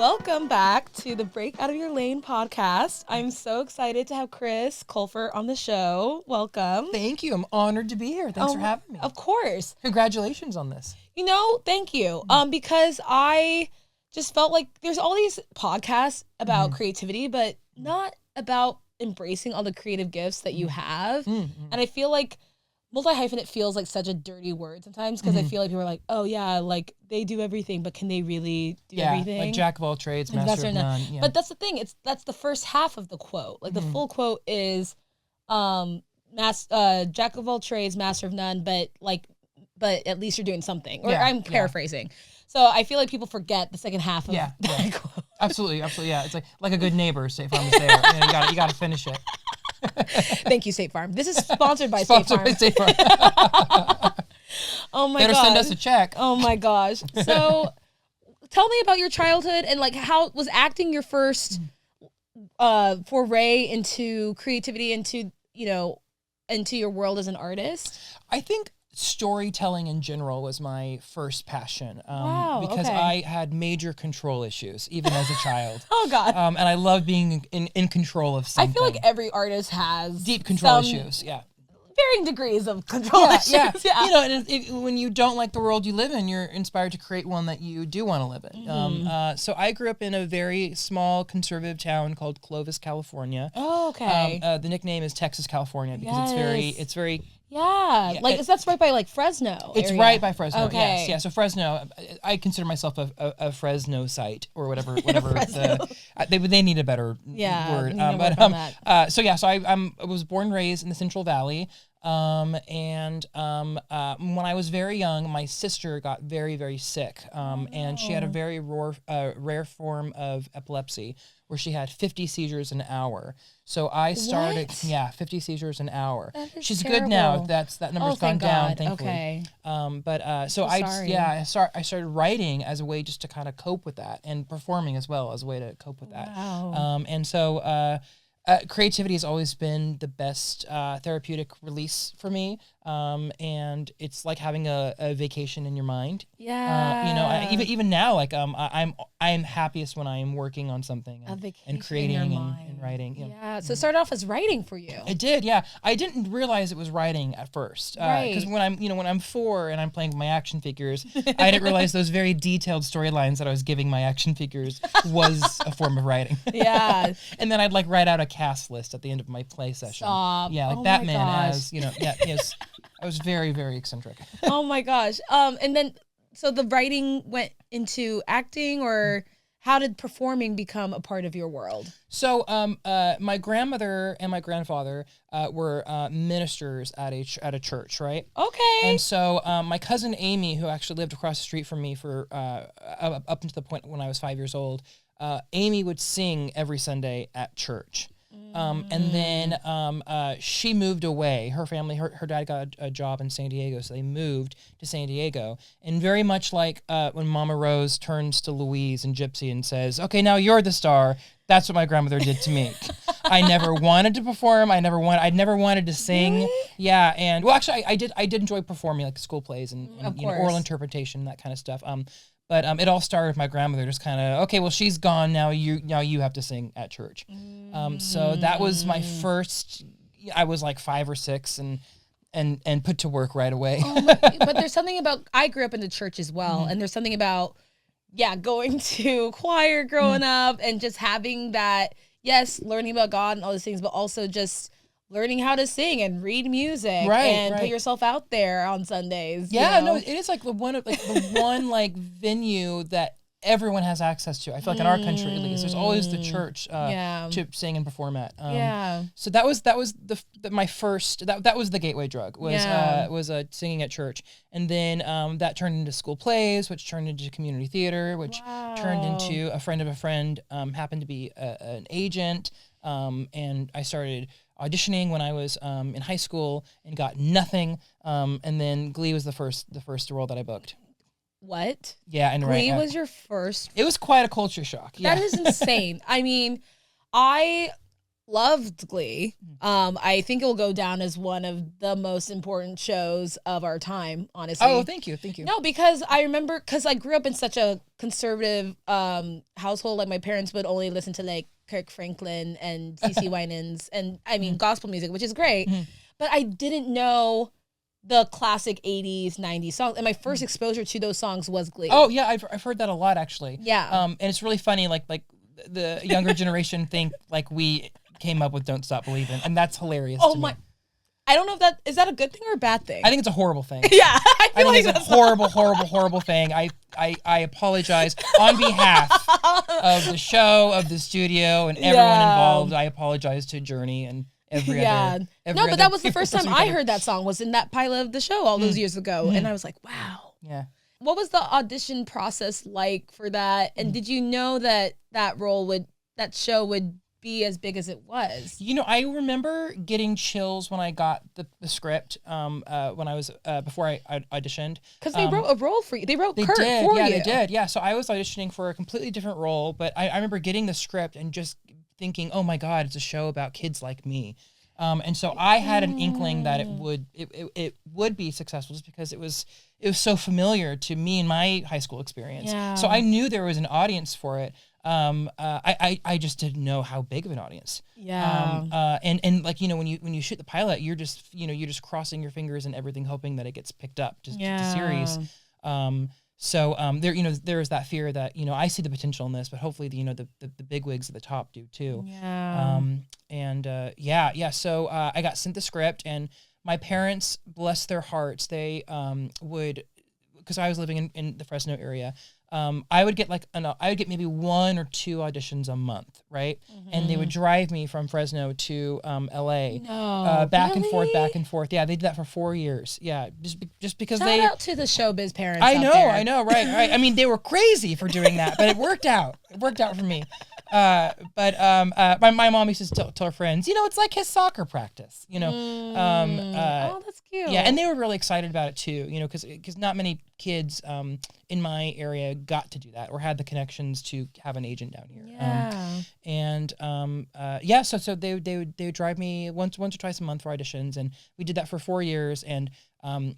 Welcome back to the Break Out of Your Lane podcast. I'm so excited to have Chris Colfer on the show. Welcome. Thank you. I'm honored to be here. Thanks for having me. Of course. Congratulations on this. Thank you. Because I just felt like there's all these podcasts about creativity, but not about embracing all the creative gifts that you have. And I feel like multi-hyphenate feels like such a dirty word sometimes because I feel like people are like, oh yeah, like they do everything, but can they really do everything? Like jack of all trades, master of none. Yeah. But that's the thing. That's the first half of the quote. Like the full quote is, jack of all trades, master of none, but at least you're doing something. Or I'm paraphrasing. So I feel like people forget the second half of that quote. Absolutely. Yeah, it's like a good neighbor. State Farm is there. You got to finish it. Thank you, State Farm. This is sponsored by State Farm. Oh my gosh. Better send us a check. Oh my gosh. So tell me about your childhood and like how was acting your first foray into creativity, into your world as an artist? I think storytelling in general was my first passion because okay. I had major control issues even as a child. Oh God. And I love being in control of something. I feel like every artist has deep control issues. Yeah. Varying degrees of control issues. Yeah. And when you don't like the world you live in, you're inspired to create one that you do want to live in. So I grew up in a very small conservative town called Clovis, California. Oh, okay. The nickname is Texas, California because it's very that's right by like Fresno. It's area. Right by Fresno. Okay. Yes. Yeah. So Fresno, I consider myself a Fresno site or whatever. They need a better word. So I was born and raised in the Central Valley. When I was very young, my sister got very, very sick. And she had a very rare form of epilepsy where she had 50 seizures an hour. So I started, 50 seizures an hour. She's terrible. good now. That number's gone down, thankfully. Okay. I started writing as a way just to kind of cope with that, and performing as well as a way to cope with that. Wow. Creativity has always been the best therapeutic release for me, and it's like having a vacation in your mind. Yeah. Even now, like I'm happiest when I am working on something and creating and writing. Yeah. So it started off as writing for you. It did. Yeah. I didn't realize it was writing at first. Because when I'm 4 and I'm playing with my action figures, I didn't realize those very detailed storylines that I was giving my action figures was a form of writing. Yeah. And then I'd like write out a cast list at the end of my play session. Stop. Yeah, like Batman as, yes. I was very, very eccentric. Oh my gosh. And then, so the writing went into acting, or how did performing become a part of your world? So, my grandmother and my grandfather were ministers at a church, right? Okay. And so, my cousin Amy, who actually lived across the street from me for up until the point when I was 5 years old, Amy would sing every Sunday at church. And then she moved away. Her family, her dad got a job in San Diego, so they moved to San Diego. And very much like when Mama Rose turns to Louise and Gypsy and says, "Okay, now you're the star," that's what my grandmother did to me. I never wanted to perform. I never wanted to sing. Really? Yeah, and well, actually, I did enjoy performing like school plays and oral interpretation, that kind of stuff. But it all started with my grandmother just kind of, okay, well, she's gone, now you have to sing at church. So that was my first, I was like 5 or 6 and put to work right away. But there's something about, I grew up in the church as well, and there's something about, going to choir growing up and just having that, learning about God and all these things, but also just learning how to sing and read music and put yourself out there on Sundays. No, it is like the one venue that everyone has access to. I feel like in our country, at least, there's always the church to sing and perform at. So that was my first. That was the gateway drug. Was singing at church, and then that turned into school plays, which turned into community theater, which turned into a friend of a friend. Happened to be an agent, and I started auditioning when I was in high school and got nothing. And then Glee was the first role that I booked. What? Yeah, and Glee was your first. It was quite a culture shock. Yeah. That is insane. I mean, I loved Glee. I think it will go down as one of the most important shows of our time, honestly. Oh, thank you. No, because I remember, because I grew up in such a conservative household. Like, my parents would only listen to, like, Kirk Franklin and CeCe Winans and, I mean, gospel music, which is great. But I didn't know the classic 80s, 90s songs. And my first exposure to those songs was Glee. Oh, yeah, I've heard that a lot, actually. Yeah. And it's really funny, like the younger generation think, like, we came up with Don't Stop Believin', and that's hilarious to me. I don't know if is that a good thing or a bad thing? I think it's a horrible thing. Yeah, I think it's a horrible thing. I apologize on behalf of the show, of the studio, and everyone involved. I apologize to Journey and every other. But that was the first time I heard that song, was in that pilot of the show all those years ago, and I was like, wow. Yeah. What was the audition process like for that? And did you know that that show would be as big as it was? You know, I remember getting chills when I got the script when I was before I auditioned. Because they wrote a role for you. They wrote Kurt for you. Yeah, they did. Yeah, so I was auditioning for a completely different role, but I remember getting the script and just thinking, oh my God, it's a show about kids like me. And so I had an inkling that it would be successful, just because it was so familiar to me and my high school experience. Yeah. So I knew there was an audience for it. I just didn't know how big of an audience. Yeah. And like, you know, when you shoot the pilot, you're just crossing your fingers and everything, hoping that it gets picked up to series. So there is that fear that, you know, I see the potential in this, but hopefully the bigwigs at the top do too. Yeah. So I got sent the script, and my parents, bless their hearts, they would, because I was living in the Fresno area, I would get maybe 1 or 2 auditions a month, right? And they would drive me from Fresno to LA, back and forth. Yeah, they did that for 4 years. Yeah, just because Shout out to the showbiz parents. I know, right. I mean, they were crazy for doing that, but it worked out. It worked out for me. My mom used to tell her friends, you know, it's like his soccer practice, you know. Oh, that's cute. Yeah, and they were really excited about it too, you know, because not many kids in my area got to do that or had the connections to have an agent down here. So they would drive me once or twice a month for auditions, and we did that for 4 years. And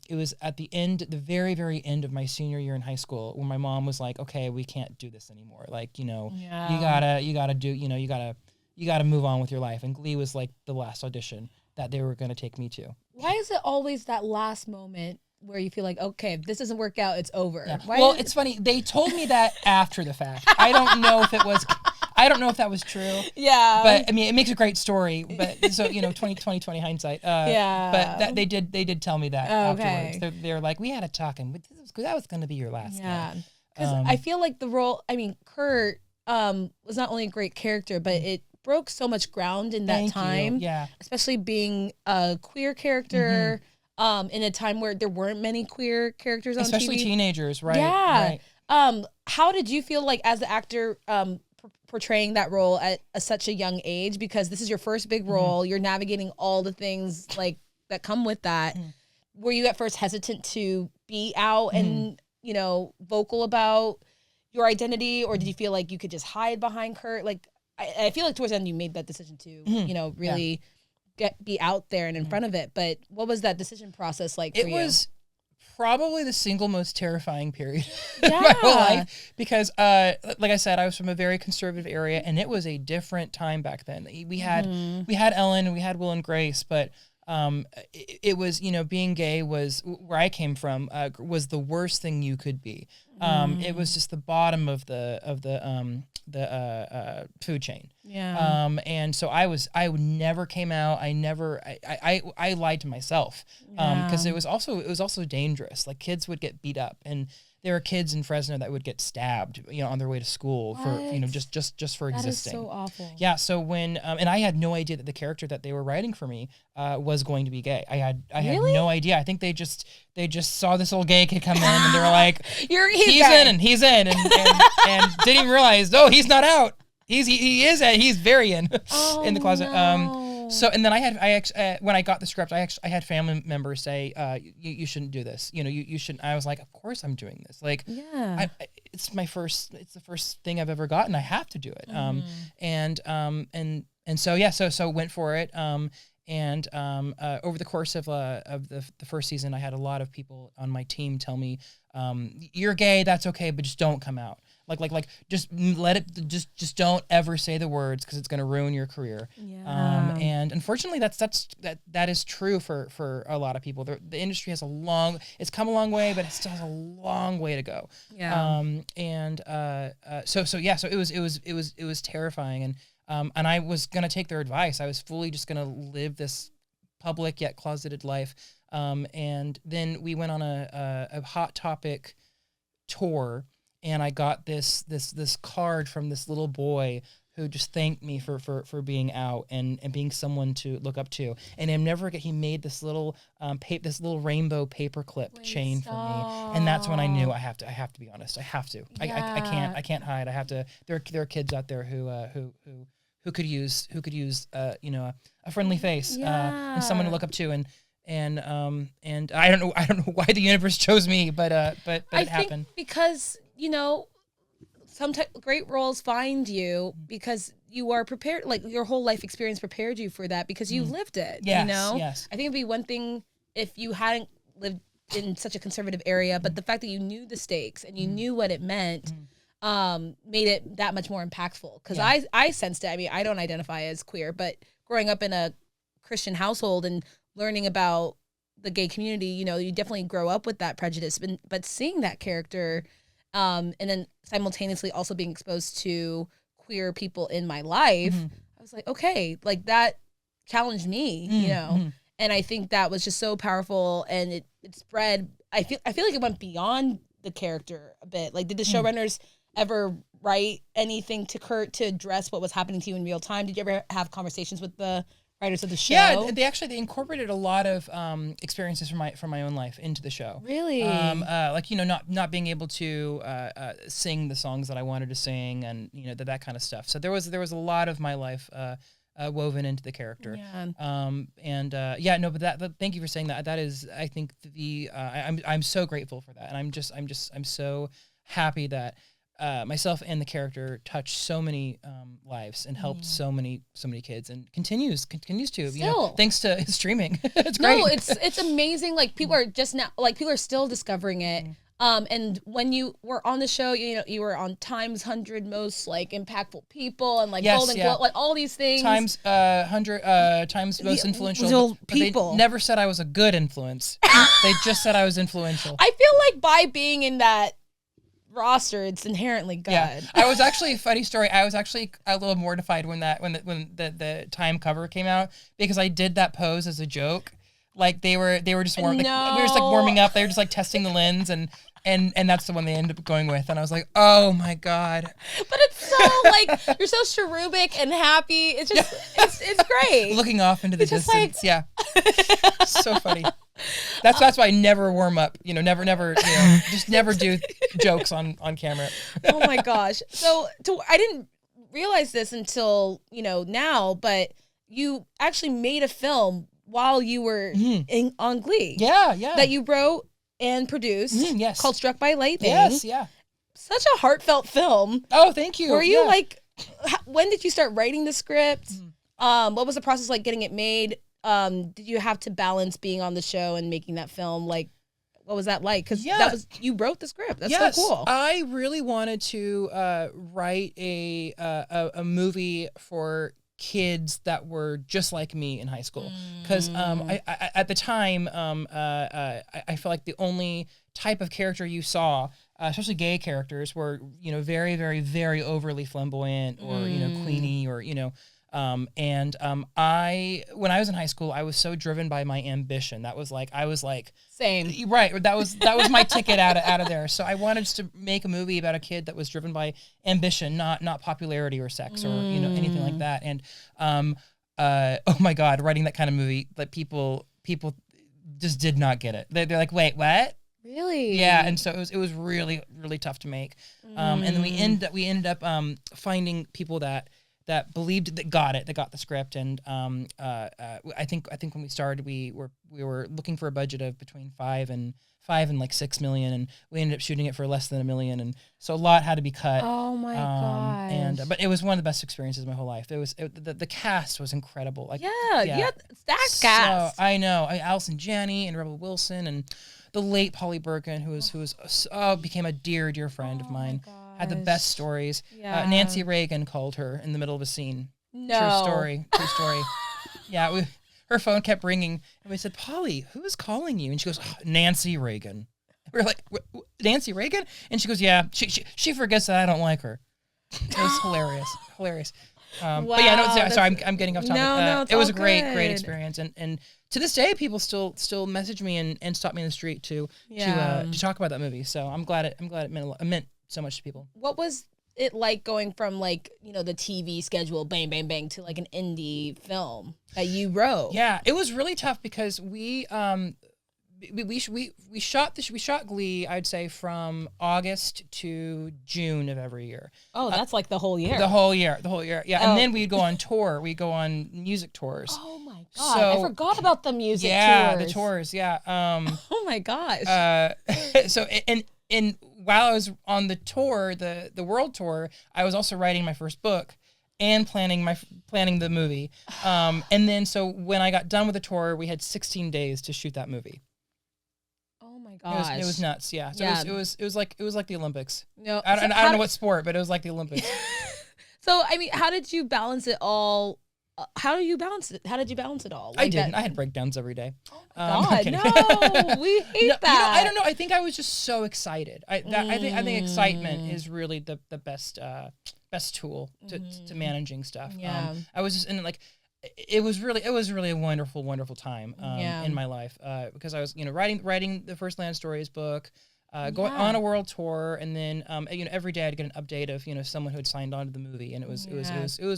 it was at the very, very end of my senior year in high school, when my mom was like, okay, we can't do this anymore. Like, you know, you gotta move on with your life. And Glee was like the last audition that they were going to take me to. Why is it always that last moment where you feel like, okay, if this doesn't work out, it's over? Yeah. It's funny. They told me that after the fact. I don't know if that was true. Yeah. But I mean, it makes a great story. But so, you know, 2020 hindsight. But they did tell me that afterwards. They were like, we had a talk, and that was going to be your last. Yeah. Because I feel like the role, I mean, Kurt was not only a great character, but it broke so much ground in that time. Yeah. Especially being a queer character in a time where there weren't many queer characters on TV. Especially teenagers, right? Yeah. Right. How did you feel like as the actor portraying that role at such a young age? Because this is your first big role. You're navigating all the things like that come with that. Were you at first hesitant to be out and, you know, vocal about your identity, or did you feel like you could just hide behind Kurt? Like, I feel like towards the end you made that decision to, you know, really be out there and in front of it. But what was that decision process like for you? It was probably the single most terrifying period of my whole life, because like I said, I was from a very conservative area, and it was a different time back then. We had Ellen, and we had Will and Grace, but it was, you know, being gay was, where I came from, was the worst thing you could be. It was just the bottom of the food chain. Yeah. And so I never came out. I lied to myself. Cause it was also dangerous. Like, kids would get beat up, and there were kids in Fresno that would get stabbed, you know, on their way to school for, you know, just for existing. That is so awful. Yeah. So when, and I had no idea that the character that they were writing for me, was going to be gay. I had no idea. I think they just saw this little gay kid come in, and they were like, he's in and didn't even realize, he's not out. He's very in in the closet. No. So, and then I actually, when I got the script, I had family members say, you shouldn't do this. You know, you shouldn't. I was like, of course I'm doing this. Like, it's the first thing I've ever gotten. I have to do it. And And so went for it. And over the course of the first season, I had a lot of people on my team tell me, "You're gay, that's okay, but just don't come out. Like, just let it. Just don't ever say the words because it's going to ruin your career." Yeah. And unfortunately, that is true for a lot of people. The industry has it's come a long way, but it still has a long way to go. Yeah. So it was terrifying, and I was gonna take their advice. I was fully just gonna live this public yet closeted life. And then we went on a Hot Topic tour, and I got this card from this little boy who just thanked me for being out and being someone to look up to. And I'll never forget, he made this little this little rainbow paperclip chain for me, and that's when I knew I have to be honest. I have to. Yeah. I can't hide. I have to. There are kids out there who could use a friendly face and someone to look up to, and I don't know why the universe chose me, but it happened. Because sometimes great roles find you because you are prepared. Like, your whole life experience prepared you for that because you lived it. Yes, Yes. I think it'd be one thing if you hadn't lived in such a conservative area, but the fact that you knew the stakes and you knew what it meant. Made it that much more impactful because I sensed it. I mean, I don't identify as queer, but growing up in a Christian household and learning about the gay community, you definitely grow up with that prejudice. But seeing that character, and then simultaneously also being exposed to queer people in my life, I was like, okay, like that challenged me, and I think that was just so powerful, and it spread. I feel like it went beyond the character a bit. Like, did the showrunners ever write anything to Kurt to address what was happening to you in real time? Did you ever have conversations with the writers of the show? Yeah, they incorporated a lot of experiences from my own life into the show. Really? Like, not being able to sing the songs that I wanted to sing, and that kind of stuff. So there was a lot of my life woven into the character. Yeah. But thank you for saying that. That is, I think, I'm so grateful for that, and I'm so happy that myself and the character touched so many lives and helped so many kids, and continues to still. Thanks to streaming. It's great. No, it's amazing. Like, people are people are still discovering it. And when you were on the show, you were on Time's 100 most impactful people, and Golden Globe, like all these things. Times 100 times most influential people. They never said I was a good influence. They just said I was influential. I feel like by being in that roster, it's inherently good. Yeah. I was actually, funny story, I was actually a little mortified when the Time cover came out, because I did that pose as a joke. Like, they were just warming, we were just warming up. They were just testing the lens, and that's the one they ended up going with. And I was like, oh my God. But it's so you're so cherubic and happy. It's just, it's great. Looking off into the distance. Yeah. So funny. That's why I never warm up, never, just never do jokes on camera. Oh my gosh. So I didn't realize this until, now, but you actually made a film while you were on Glee. Yeah. That you wrote and produced. Yes. Called Struck by Lightning. Yes, yeah. Such a heartfelt film. Oh, thank you. Were you when did you start writing the script? What was the process like getting it made? Did you have to balance being on the show and making that film? Like, what was that like? Because you wrote the script. That's so cool. I really wanted to write a movie for kids that were just like me in high school, because I at the time I felt like the only type of character you saw, especially gay characters, were very, very, very overly flamboyant, or queenie, or I, when I was in high school, I was so driven by my ambition. That was same, right. That was my ticket out of there. So I wanted to make a movie about a kid that was driven by ambition, not popularity or sex or anything like that. And oh my God, writing that kind of movie, that people just did not get it. They're like, wait, what? Really? Yeah. And so it was really, really tough to make. And then we ended up finding people that that believed, that got the script. And I think when we started, we were looking for a budget of between $5 and like $6 million, and we ended up shooting it for less than $1 million, and so a lot had to be cut. Oh my gosh! But it was one of the best experiences of my whole life. The cast was incredible. Like, yeah, stacked cast. I know, Allison Janney and Rebel Wilson and the late Polly Bergen, who became a dear friend of mine. Had the best stories. Yeah. Nancy Reagan called her in the middle of a scene. No. True story. Yeah, her phone kept ringing, and we said, "Polly, who is calling you?" And she goes, "Oh, Nancy Reagan." We were like, "Nancy Reagan?" And she goes, "Yeah, she forgets that I don't like her." It was hilarious. Wow, but yeah, no, sorry, I'm getting off topic. No, it was a great experience, and to this day, people still message me and stop me in the street to talk about that movie. So I'm glad it meant so much to people. What was it like going from like, the TV schedule, bang, bang, bang, to like an indie film that you wrote? Yeah, it was really tough because we shot Glee, I'd say, from August to June of every year. Oh, that's like the whole year. The whole year. Yeah. Oh. And then we'd go on tour. We'd go on music tours. Oh my God. I forgot about the music tours. Yeah, the tours. Yeah. Oh my gosh. So and while I was on the tour, the world tour, I was also writing my first book and planning the movie. And then so when I got done with the tour, we had 16 days to shoot that movie. Oh my gosh. It was nuts. Yeah. So yeah. It was like the Olympics. No, I don't know what sport, but it was like the Olympics. So I mean, how did you balance it all? How did you balance it all? Like I didn't. I had breakdowns every day. Oh my God, no, we hate that. I don't know. I think I was just so excited. I think excitement is really the best tool to managing stuff. Yeah. I was just in like, it was really a wonderful time in my life because I was writing the first Land Stories book. Going on a world tour, and then every day I'd get an update of someone who had signed on to the movie, and it was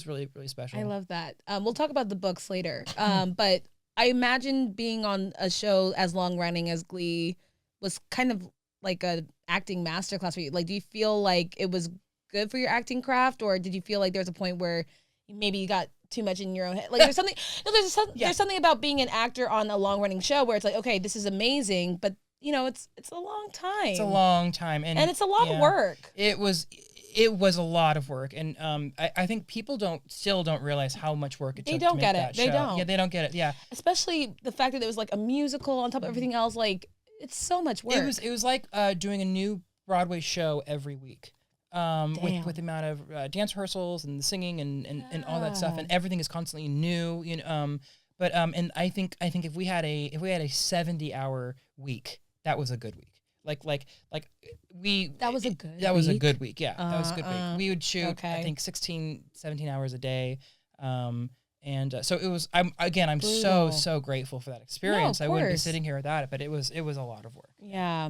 really special. I love that. We'll talk about the books later. But I imagine being on a show as long running as Glee was kind of like a acting masterclass for you. Like, do you feel like it was good for your acting craft, or did you feel like there was a point where maybe you got too much in your own head? Like, there's something. No, there's something about being an actor on a long running show where it's like, okay, this is amazing, but it's a long time. It's a long time, and it's a lot of work. It was a lot of work, and I think people still don't realize how much work it took to make that show. They don't. Yeah, they don't get it. Yeah, especially the fact that it was like a musical on top of everything else. Like, it's so much work. It was like doing a new Broadway show every week. With the amount of dance rehearsals and the singing and all that stuff, and everything is constantly new. But and I think if we had a 70-hour week, that was a good week. That was a good week. Yeah, that was a good week. We would shoot, I think 16, 17 hours a day. So it was, I'm so grateful for that experience. No, I wouldn't be sitting here without it, but it was a lot of work. Yeah.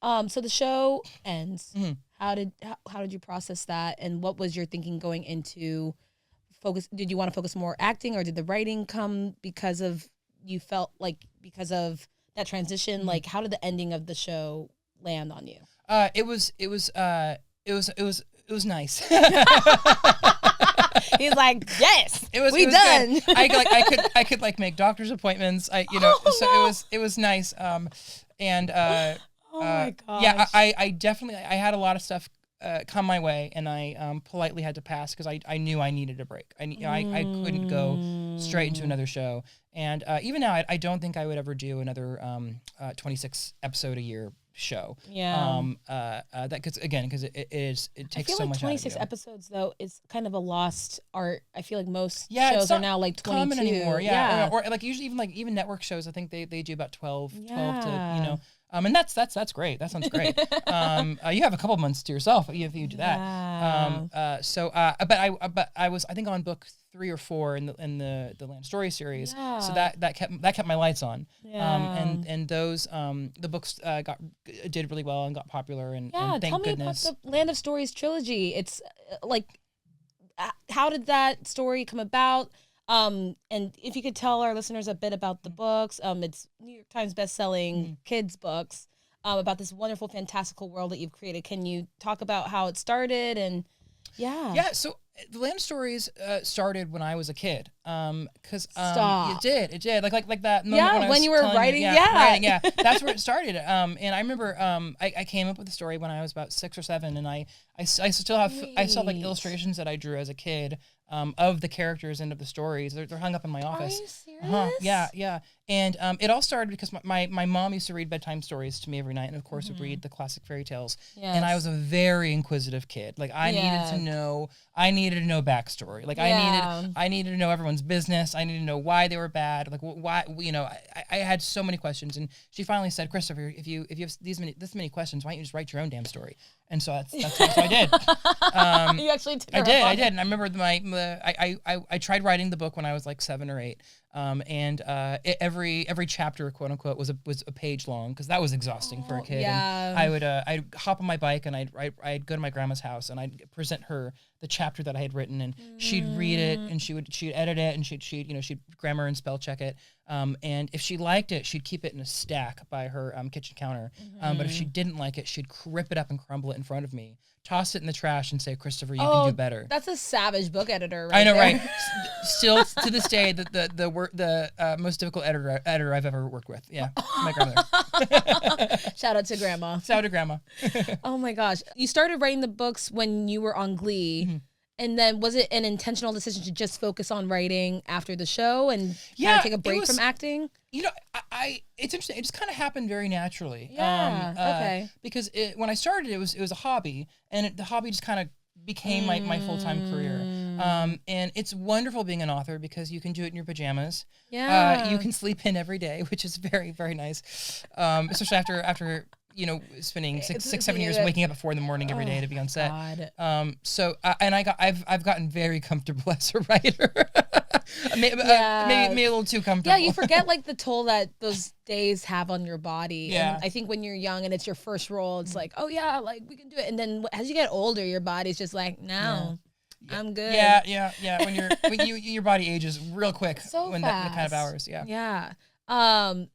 So the show ends. Mm-hmm. How did you process that? And what was your thinking going into focus? Did you want to focus more acting, or did the writing come because of that transition? Like, how did the ending of the show land on you? It was nice. He's like, yes, it was done. Good. I could like make doctor's appointments. It was nice. Oh my gosh. Yeah, I definitely had a lot of stuff come my way, and I politely had to pass because I knew I needed a break. I couldn't go straight into another show, and even now I don't think I would ever do another 26 episode a year show. Yeah. Because it takes so much. 26 episodes though is kind of a lost art. I feel like most shows are now like 22 common anymore. Yeah. Or like usually even network shows. I think they do about 12 to and that's great. That sounds great. You have a couple months to yourself if you do that. But I was, I think, on book 3 or 4 in the Land Story series. Yeah. So that kept my lights on. Yeah. And those the books did really well and got popular and thank goodness. Tell me about the Land of Stories trilogy. It's like, how did that story come about? And if you could tell our listeners a bit about the books, it's New York Times bestselling kids books about this wonderful, fantastical world that you've created. Can you talk about how it started and Yeah. So the Land Stories started when I was a kid. Cause Stop. It did. Like that moment when you were writing. Writing, yeah. That's where it started. And I remember I came up with the story when I was about 6 or 7, and I still have like illustrations that I drew as a kid of the characters and of the stories. They're hung up in my office. Are you serious? Yeah. And it all started because my mom used to read bedtime stories to me every night, and of course would read the classic fairy tales. Yes. And I was a very inquisitive kid. Like I needed to know backstory. Like I needed to know everyone's business. I needed to know why they were bad. Like why, I had so many questions. And she finally said, Christopher, if you have this many questions, why don't you just write your own damn story? And so that's what I did. You actually did. I did. And I remember I tried writing the book when I was like 7 or 8. And every chapter, quote unquote, was a page long, because that was exhausting for a kid. Yeah. And I'd hop on my bike and I'd go to my grandma's house and I'd present her the chapter that I had written, and she'd read it and she'd edit it and she'd grammar and spell check it. And if she liked it, she'd keep it in a stack by her kitchen counter. But if she didn't like it, she'd rip it up and crumble it in front of me, toss it in the trash, and say, Christopher, you can do better. That's a savage book editor, right? I know, there. right? Still to this day, the most difficult editor I've ever worked with. Yeah, my grandmother. Shout out to grandma. Shout out to grandma. Oh my gosh. You started writing the books when you were on Glee. And then was it an intentional decision to just focus on writing after the show and kind of take a break from acting? It's interesting. It just kind of happened very naturally. Yeah. Okay. Because when I started, it was a hobby, and the hobby just kind of became my full-time career. And it's wonderful being an author because you can do it in your pajamas. Yeah. You can sleep in every day, which is very, very nice. Especially after spending 6-7 years waking up at 4 a.m. every day to be on set. God. I've gotten very comfortable as a writer. maybe a little too comfortable. Yeah, you forget like the toll that those days have on your body. Yeah. And I think when you're young and it's your first role, it's like, oh yeah, like we can do it. And then as you get older, your body's just like, no. Yeah. I'm good. Yeah. When your body ages real quick when that kind of hours. Yeah.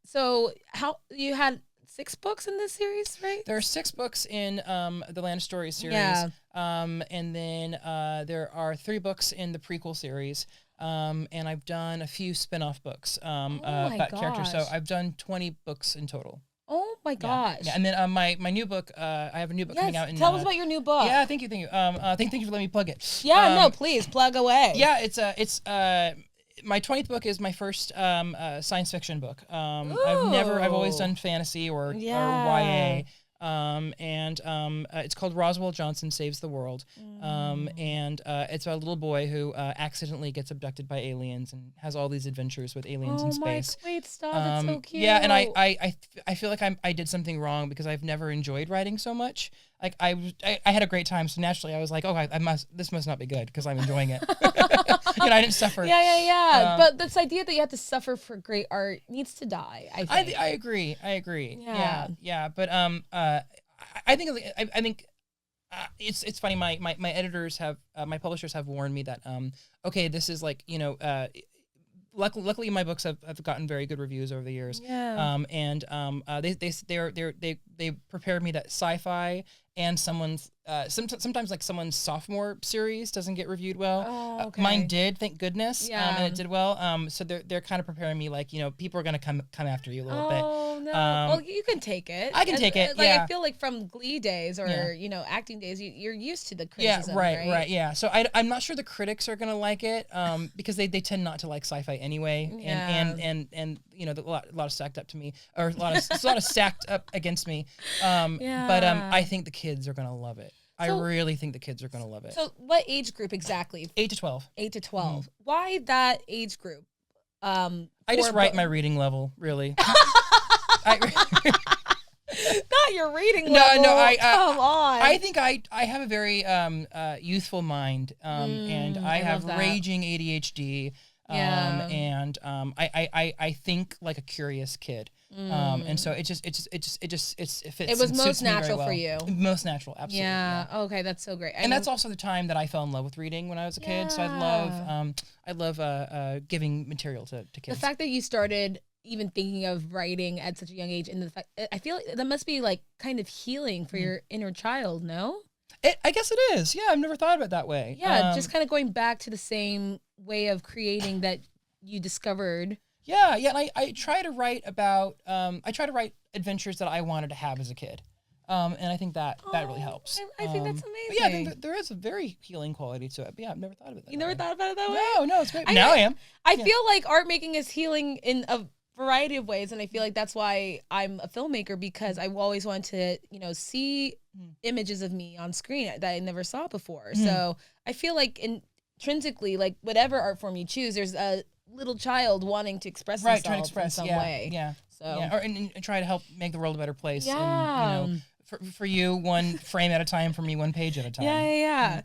So how you had 6 books in this series, right? There are 6 books in the Land Stories series. Yeah. And then there are 3 books in the prequel series. And I've done a few spin-off books about characters. So I've done 20 books in total. Oh my gosh. Yeah. And then my new book, I have a new book coming out in tell us about your new book. Yeah, thank you. Thank you for letting me plug it. Yeah, no, please plug away. Yeah, it's my 20th book is my first science fiction book. I've always done fantasy or YA. It's called Roswell Saves the World. It's about a little boy who accidentally gets abducted by aliens and has all these adventures with aliens in space. Wait, stop! That's so cute. Yeah, and I feel like I did something wrong because I've never enjoyed writing so much. Like I had a great time, so naturally I was like, oh, this must not be good because I'm enjoying it. I didn't suffer. Yeah. But this idea that you have to suffer for great art needs to die. I think. I agree. Yeah. But I think it's funny. My editors have my publishers have warned me that okay, this is like luckily my books have gotten very good reviews over the years. Yeah. They prepared me that sci-fi and someone's sometimes like someone's sophomore series doesn't get reviewed well. Oh, okay. Mine did, thank goodness. Yeah. And it did well. So they're kind of preparing me like, people are gonna come after you a little bit. Oh no. Well, you can take it. I can take it. Like yeah. I feel like from Glee days or acting days, you're used to the criticism. Yeah, right. Yeah. So I'm not sure the critics are gonna like it because they tend not to like sci-fi anyway. Yeah. And a lot of stacked up to me or a lot of stacked up against me. But I think the kids are gonna love it. I really think the kids are going to love it. So what age group exactly? 8 to 12. 8 to 12. Why that age group? I just write my reading level, really. Not your reading level. No, come on. I think I have a very youthful mind, and I have raging ADHD. And I think like a curious kid. And so it fits. It was most natural for you. Most natural, absolutely. Yeah. Okay, that's so great. And that's also the time that I fell in love with reading when I was a kid. So I love giving material to kids. The fact that you started even thinking of writing at such a young age, and the fact I feel like that must be like kind of healing for your inner child. No. I guess it is. Yeah, I've never thought of it that way. Yeah, just kind of going back to the same way of creating that you discovered. Yeah, and I try to write about adventures that I wanted to have as a kid. And I think that really helps. I think that's amazing. But yeah, I think there is a very healing quality to it. But yeah, I've never thought of it that way. You never thought about it that way? No, it's great. Now I am. I feel like art making is healing in a variety of ways, and I feel like that's why I'm a filmmaker, because I always wanted to, see images of me on screen that I never saw before. So I feel like intrinsically, like whatever art form you choose, there's a little child wanting to express themselves in some way. Yeah. So and try to help make the world a better place. Yeah. And, for you, one frame at a time. For me, one page at a time. Yeah.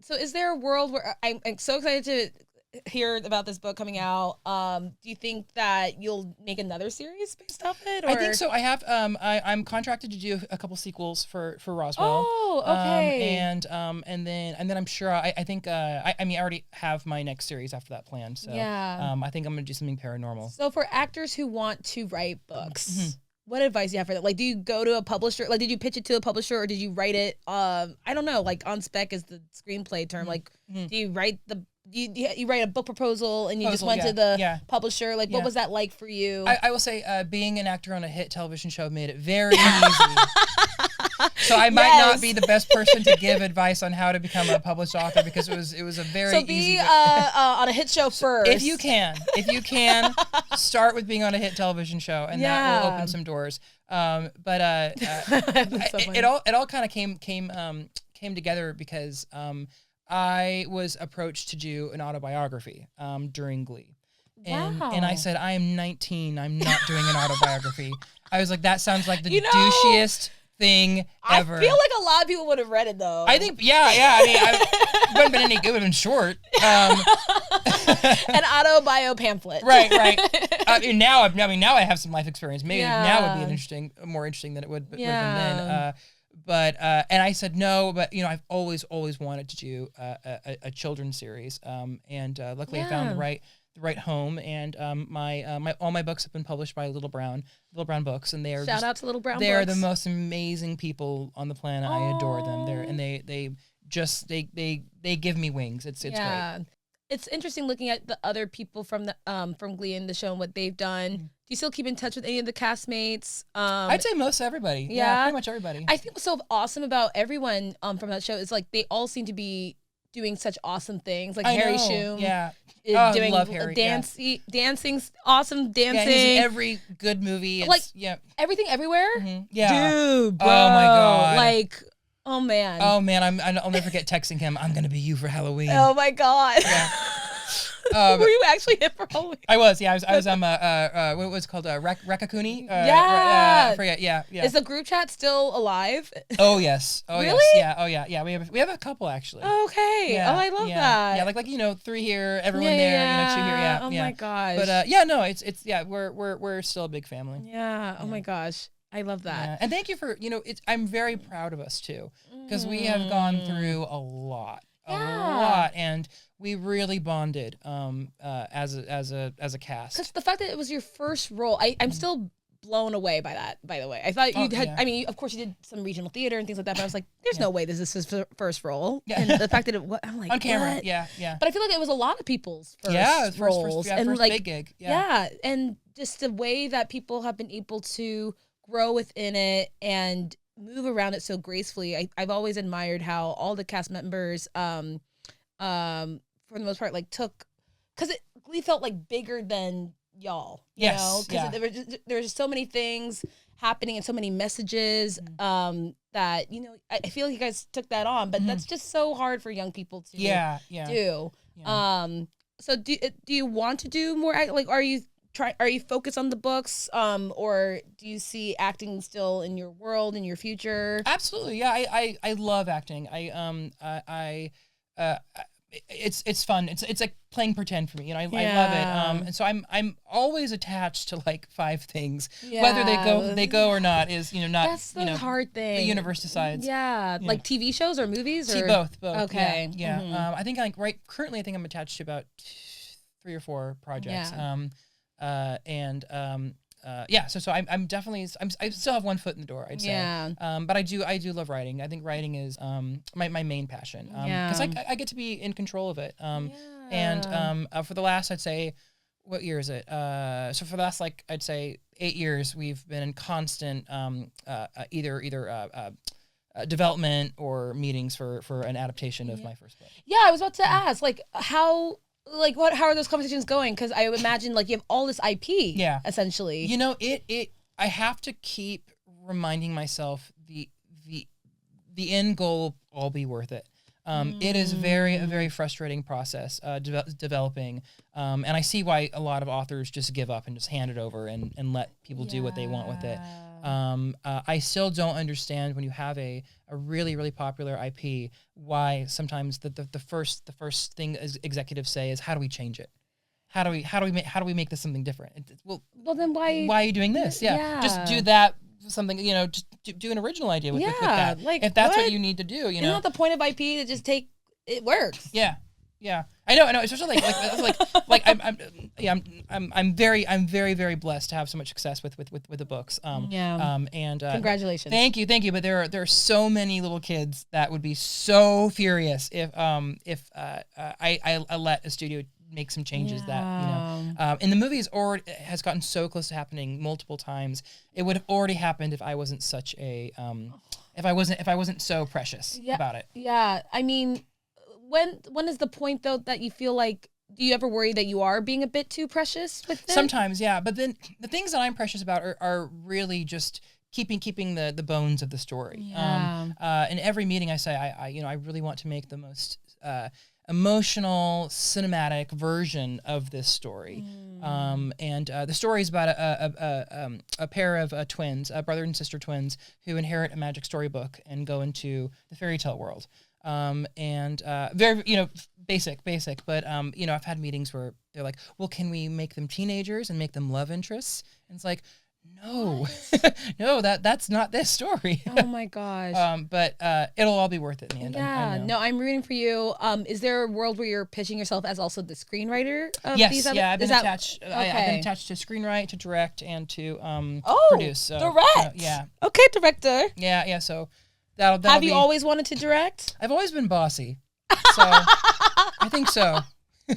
So is there a world where I'm so excited to hear about this book coming out? Do you think that you'll make another series based off it? Or? I think so. I have. I'm contracted to do a couple sequels for Roswell. Oh, okay. And then I'm sure. I think. I already have my next series after that planned. So yeah. I think I'm gonna do something paranormal. So for actors who want to write books. What advice do you have for that? Like, do you go to a publisher? Like, did you pitch it to a publisher, or did you write it? I don't know. Like, on spec is the screenplay term. Like, do you write you write a book proposal and you just went to the publisher? Like, what was that like for you? I will say, being an actor on a hit television show made it very easy. So I might not be the best person to give advice on how to become a published author, because it was a very easy. On a hit show first. If you can, start with being on a hit television show, and that will open some doors. It all kind of came together because I was approached to do an autobiography during Glee. And I said, I am 19. I'm not doing an autobiography. I was like, that sounds like the douchiest thing ever. I feel like a lot of people would have read it, though. I think, I mean, it wouldn't been any good. It would have been short. An autobio pamphlet. Right. Now I have some life experience. Maybe now would be more interesting than it would have been then. And I said no, but I've always wanted to do a children's series. Luckily I found the right home, and all my books have been published by Little Brown Books, and they are shout out to Little Brown Books. They are the most amazing people on the planet. I adore them. They give me wings. It's great. It's interesting looking at the other people from Glee and the show and what they've done. Do you still keep in touch with any of the castmates? I'd say most everybody. Yeah, pretty much everybody. I think what's so awesome about everyone from that show is like they all seem to be doing such awesome things. Like Harry Shum. Yeah. Doing love Harry. Dancing, awesome dancing. Yeah, he's in every good movie. Everything Everywhere. Mm-hmm. Yeah. Dude, bro. Oh my God. Like, oh man. I'll never forget texting him, I'm going to be you for Halloween. Oh my God. Yeah. Were you actually hit for Halloween? I was, yeah. I was what was it called? Rekakuni? I forget, yeah. Is the group chat still alive? Oh, yes. Oh, really? Yes. Yeah, yeah. We have a couple, actually. Okay. Yeah, I love that. Yeah, like 3 here, everyone there, 2 here, yeah. Oh my gosh. But, we're still a big family. Yeah. Oh my gosh. I love that. Yeah. And thank you for, I'm very proud of us, too, because we have gone through a lot. And we really bonded as a cast. Because the fact that it was your first role, I'm still blown away by that, by the way. I thought you had, I mean, of course you did some regional theater and things like that, but I was like, there's no way this is his first role. Yeah. And the fact that I'm like, on camera, what? yeah. But I feel like it was a lot of people's first roles. First big gig. Yeah, and just the way that people have been able to grow within it and move around it so gracefully. I've always admired how all the cast members, for the most part, like because Glee felt like bigger than y'all, you know? Because there were just so many things happening and so many messages that, I feel like you guys took that on, but that's just so hard for young people to do. Yeah. So do you want to do more, like, are you focused on the books, or do you see acting still in your world, in your future? Absolutely, yeah. I love acting. It's fun. It's like playing pretend for me. I love it. And so I'm always attached to like 5 things, whether they go or not is not. That's the hard thing. The universe decides. Yeah, like TV shows or movies or both. Okay. Yeah. Mm-hmm. I think currently I think I'm attached to about 3 or 4 projects. So I'm definitely I still have one foot in the door, I'd say. Yeah. But I do love writing. I think writing is my main passion. Because I get to be in control of it. And for the last, I'd say, what year is it? So for the last, like, I'd say 8 years, we've been in constant either development or meetings for an adaptation of my first book. Yeah, I was about to ask, like, how are those conversations going? Because I would imagine, like, you have all this IP, essentially. You know, I have to keep reminding myself the end goal will all be worth it. It is a very frustrating process, developing, and I see why a lot of authors just give up and just hand it over and let people do what they want with it. I still don't understand when you have a really popular IP, why sometimes the first thing executives say is, how do we change it? How do we make this something different? Well then why are you doing this? Just do that. Something, just do an original idea with that. Like, if that's what you need to do, Isn't that the point of IP, to just take it works? Yeah. I know. Especially I'm very blessed to have so much success with the books. And congratulations. Thank you. But there are so many little kids that would be so furious if I let a studio make some changes that, and the movie has gotten so close to happening multiple times. It would have already happened if I wasn't such a, if I wasn't so precious about it. Yeah. I mean, when is the point though that you feel like, do you ever worry that you are being a bit too precious with it? Sometimes, yeah. But then the things that I'm precious about are really just keeping the bones of the story. In every meeting I say, I really want to make the most, emotional, cinematic version of this story. The story is about a pair of twins, brother and sister twins, who inherit a magic storybook and go into the fairy tale world. Very, basic, but, I've had meetings where they're like, well, can we make them teenagers and make them love interests? And it's like, no, no, that's not this story. Oh my gosh. But it'll all be worth it in the end. Yeah, no, I'm rooting for you. Is there a world where you're pitching yourself as also the screenwriter of these other? I've been attached. Okay. I've been attached to screenwrite, to direct, and to produce. So, direct. Okay, director. Yeah. So that'll Have you always wanted to direct? I've always been bossy. So I think so.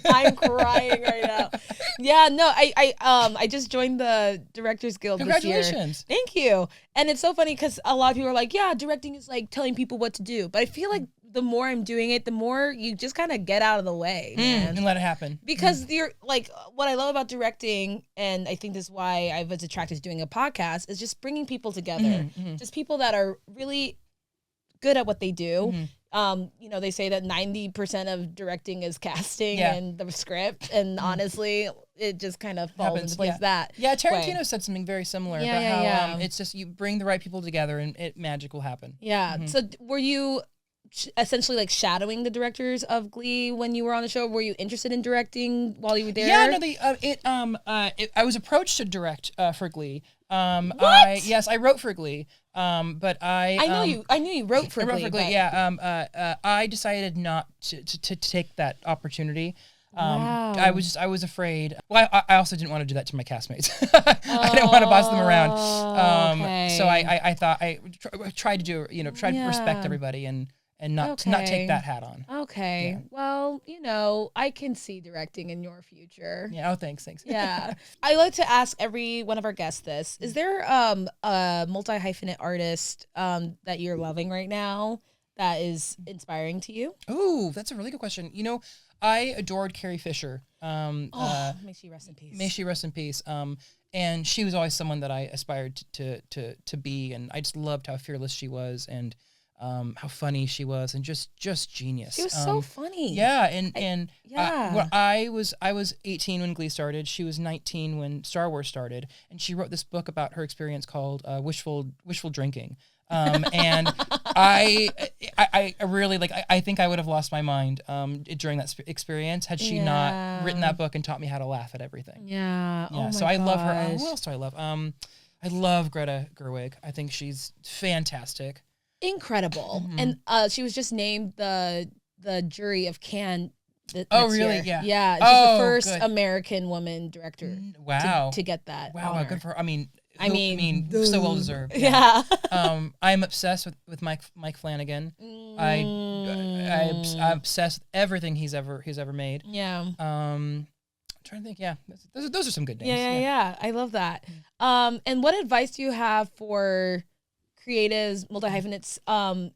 I'm crying right now. Yeah, no, I just joined the Directors Guild this year. Congratulations. Thank you. And it's so funny because a lot of people are like, yeah, directing is like telling people what to do. But I feel like the more I'm doing it, the more you just kind of get out of the way, man. And let it happen. Because you're like, what I love about directing, and I think this is why I was attracted to doing a podcast, is just bringing people together. Just people that are really good at what they do. They say that 90% of directing is casting and the script, and honestly, it just kind of falls into place that. Yeah, Tarantino said something very similar about how it's just you bring the right people together and magic will happen. Yeah. So were you essentially like shadowing the directors of Glee when you were on the show? Were you interested in directing while you were there? Yeah, no, I was approached to direct for Glee. What? I wrote for Glee. But I knew you wrote for Glee. I wrote for Glee. Yeah. I decided not to take that opportunity. Wow. I was afraid. Well, I also didn't want to do that to my castmates. I didn't want to boss them around. Okay. So I thought I tried to do, tried to respect everybody and not take that hat on. Okay. Yeah. Well, I can see directing in your future. Yeah. Oh, thanks. Yeah. I like to ask every one of our guests this. Is there a multi-hyphenate artist that you're loving right now that is inspiring to you? Oh, that's a really good question. I adored Carrie Fisher. May she rest in peace. May she rest in peace. And she was always someone that I aspired to be, and I just loved how fearless she was, and how funny she was, and just genius. She was so funny. Yeah, I was 18 when Glee started. She was 19 when Star Wars started, and she wrote this book about her experience called Wishful Drinking. And I really I think I would have lost my mind during that experience had she not written that book and taught me how to laugh at everything. Yeah. Oh my so I love her. Who else do I love? I love Greta Gerwig. I think she's fantastic. Incredible. And she was just named the jury of Cannes really? year. Yeah. Yeah. She's the first American woman director. Wow. To get that. Wow. Honor. Good for her. I mean, so well deserved. Yeah. I'm obsessed with Mike Flanagan. I'm obsessed with everything he's ever made. Yeah. I'm trying to think. Yeah, those are some good names. Yeah. I love that. And what advice do you have for creatives, multi-hyphenates,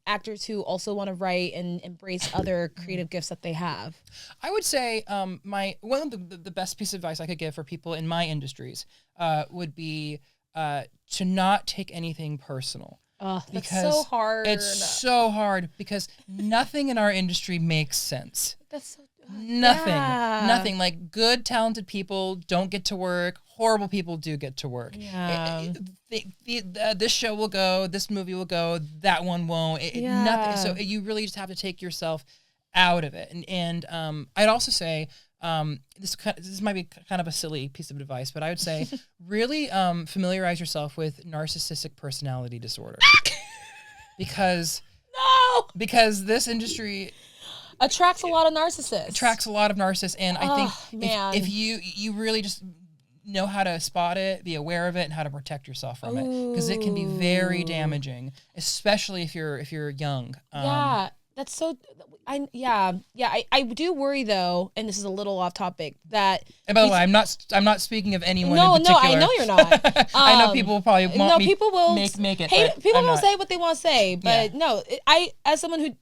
actors who also want to write and embrace other creative gifts that they have? I would say one of the best piece of advice I could give for people in my industries would be to not take anything personal. That's so hard. It's so hard because nothing in our industry makes sense. That's so nothing. Like good, talented people don't get to work. Horrible people do get to work. Yeah. This show will go. This movie will go. That one won't. Nothing. So you really just have to take yourself out of it. And I'd also say. This might be kind of a silly piece of advice, but I would say really familiarize yourself with narcissistic personality disorder. because this industry attracts a lot of narcissists. And I think if you really just know how to spot it, be aware of it, and how to protect yourself from it, because it can be very damaging, especially if you're young. That's so. I do worry though, and this is a little off topic. That and by the way, I'm not speaking of anyone. No, in particular. I know you're not. I know people will probably want me people will make it. People will say what they want to say, but no, I as someone who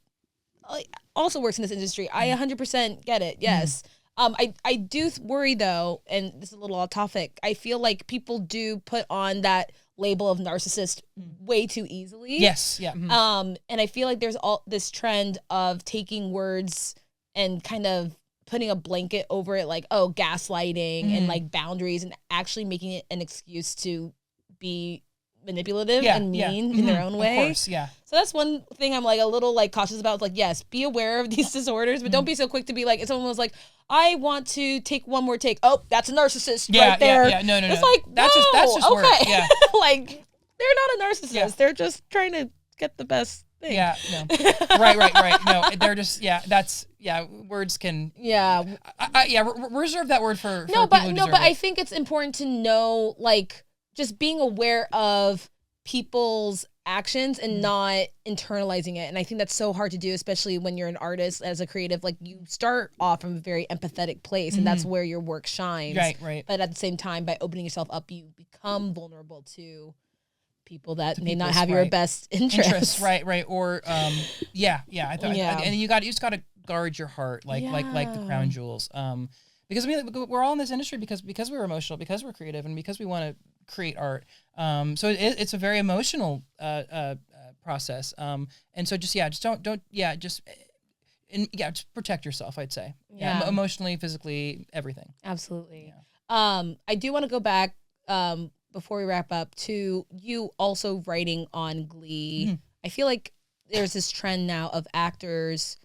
also works in this industry, I 100% get it. Yes. I do worry though, and this is a little off topic. I feel like people do put on that label of narcissist way too easily. Yes, yeah. And I feel like there's all this trend of taking words and kind of putting a blanket over it, like, oh, gaslighting and like boundaries, and actually making it an excuse to be manipulative and mean in their own way. Of course, yeah. So that's one thing I'm like a little like cautious about. Like, yes, be aware of these disorders, but don't be so quick to be like, if someone was like, I want to take one more take. Oh, that's a narcissist right there. Yeah, no. It's like, that's just okay. work. Yeah. Like, they're not a narcissist. Yeah. They're just trying to get the best thing. Yeah, no. Right. No, they're just, words can. Yeah. Reserve that word for but I think it's important to know, like, just being aware of people's actions and not internalizing it. And I think that's so hard to do, especially when you're an artist as a creative. Like, you start off from a very empathetic place, and that's where your work shines. Right. But at the same time, by opening yourself up, you become vulnerable to people that may not have your best interests. Right. Or, and you just got to guard your heart, like the crown jewels. Because I mean, we're all in this industry because we're emotional, because we're creative, and because we want to create art. So it's a very emotional process. And so just protect yourself, I'd say. Yeah, emotionally, physically, everything. Absolutely. Yeah. I do want to go back before we wrap up to you also writing on Glee. I feel like there's this trend now of actors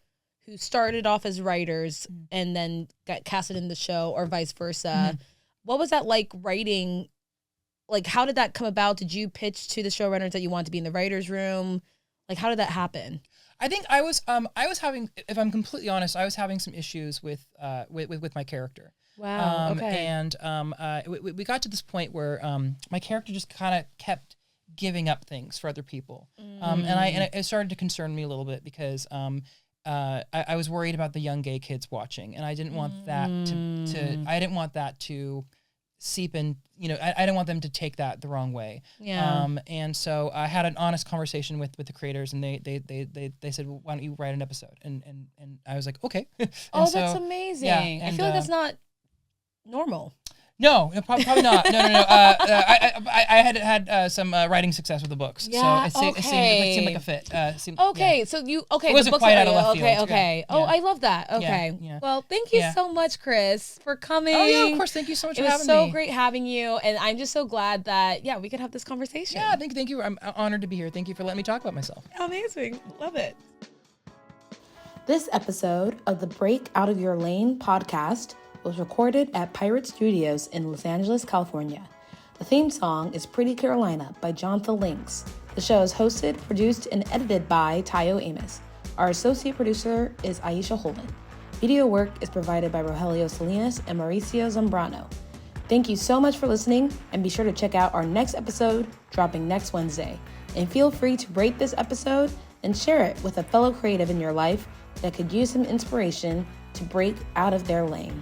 who started off as writers and then got casted in the show, or vice versa. What was that like writing? Like, how did that come about? Did you pitch to the showrunners that you wanted to be in the writer's room? Like, how did that happen? I think I was having, if I'm completely honest, I was having some issues with my character. Wow. Okay. And we got to this point where my character just kind of kept giving up things for other people. And it started to concern me a little bit because I was worried about the young gay kids watching, and I didn't want that to seep in, I didn't want them to take that the wrong way. Yeah. And so I had an honest conversation with the creators, and they said, well, why don't you write an episode? And I was like, okay. That's amazing. Yeah, I feel like that's not normal. No, probably not. No. I had some writing success with the books, yeah, so it seemed like a fit. So it wasn't quite out of left field. Okay. Yeah. Oh, I love that. Okay. Yeah. Well, thank you so much, Chris, for coming. Oh yeah, of course. Thank you so much for having me. It was so great having you, and I'm just so glad that we could have this conversation. Yeah, thank you. I'm honored to be here. Thank you for letting me talk about myself. Amazing. Love it. This episode of the Break Out of Your Lane podcast was recorded at Pirate Studios in Los Angeles, California. The theme song is Pretty Carolina by Jonathan Lynx. The show is hosted, produced, and edited by Tayo Amos. Our associate producer is Aisha Holman. Video work is provided by Rogelio Salinas and Mauricio Zambrano. Thank you so much for listening, and be sure to check out our next episode dropping next Wednesday. And feel free to rate this episode and share it with a fellow creative in your life that could use some inspiration to break out of their lane.